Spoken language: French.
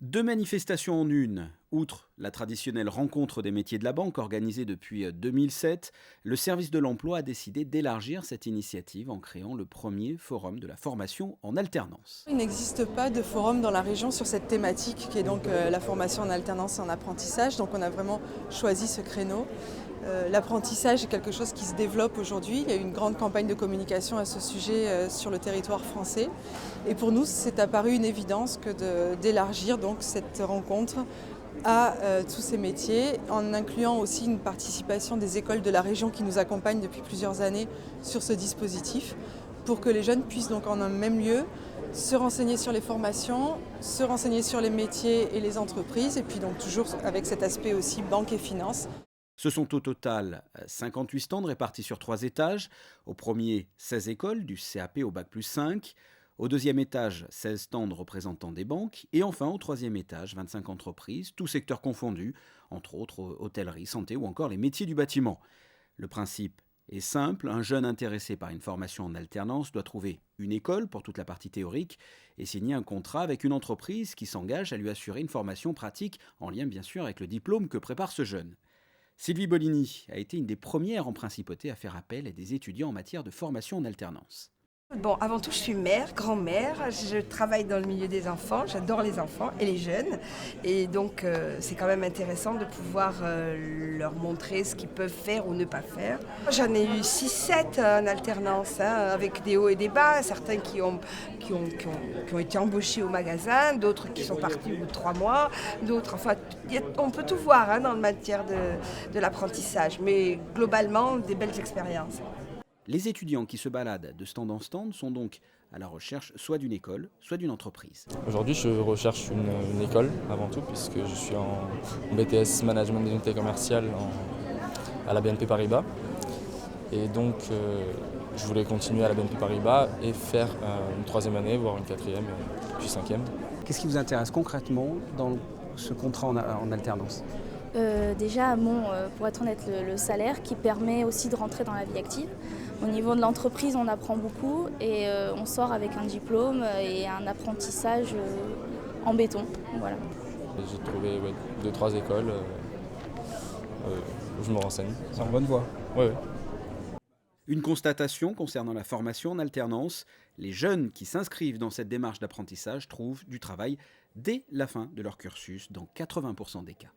Deux manifestations en une. Outre la traditionnelle rencontre des métiers de la banque organisée depuis 2007, le service de l'emploi a décidé d'élargir cette initiative en créant le premier forum de la formation en alternance. Il n'existe pas de forum dans la région sur cette thématique qui est donc la formation en alternance et en apprentissage. Donc on a vraiment choisi ce créneau. L'apprentissage est quelque chose qui se développe aujourd'hui. Il y a eu une grande campagne de communication à ce sujet sur le territoire français. Et pour nous, c'est apparu une évidence que d'élargir donc cette rencontre à tous ces métiers, en incluant aussi une participation des écoles de la région qui nous accompagnent depuis plusieurs années sur ce dispositif, pour que les jeunes puissent donc en un même lieu se renseigner sur les formations, se renseigner sur les métiers et les entreprises, et puis donc toujours avec cet aspect aussi banque et finance. Ce sont au total 58 stands répartis sur 3 étages. Au premier, 16 écoles, du CAP au Bac+5. Au deuxième étage, 16 stands représentant des banques. Et enfin, au troisième étage, 25 entreprises, tous secteurs confondus, entre autres hôtellerie, santé ou encore les métiers du bâtiment. Le principe est simple, un jeune intéressé par une formation en alternance doit trouver une école pour toute la partie théorique et signer un contrat avec une entreprise qui s'engage à lui assurer une formation pratique en lien bien sûr avec le diplôme que prépare ce jeune. Sylvie Bolini a été une des premières en principauté à faire appel à des étudiants en matière de formation en alternance. Bon, avant tout, je suis mère, grand-mère. Je travaille dans le milieu des enfants. J'adore les enfants et les jeunes. Et donc, c'est quand même intéressant de pouvoir leur montrer ce qu'ils peuvent faire ou ne pas faire. J'en ai eu 6-7 en alternance, avec des hauts et des bas. Certains qui ont été embauchés au magasin, d'autres qui sont partis au bout de 3 mois, d'autres... Enfin, on peut tout voir dans le matière de l'apprentissage. Mais globalement, des belles expériences. Les étudiants qui se baladent de stand en stand sont donc à la recherche soit d'une école, soit d'une entreprise. Aujourd'hui, je recherche une école avant tout, puisque je suis en BTS Management des unités commerciales à la BNP Paribas. Et donc, je voulais continuer à la BNP Paribas et faire une 3e année, voire une 4e, puis 5e. Qu'est-ce qui vous intéresse concrètement dans ce contrat en alternance ? Déjà, pour être honnête, le salaire qui permet aussi de rentrer dans la vie active. Au niveau de l'entreprise, on apprend beaucoup et on sort avec un diplôme et un apprentissage en béton. Voilà. J'ai trouvé 2-3 écoles où je me renseigne. C'est en bonne voie. Oui. Une constatation concernant la formation en alternance, les jeunes qui s'inscrivent dans cette démarche d'apprentissage trouvent du travail dès la fin de leur cursus dans 80% des cas.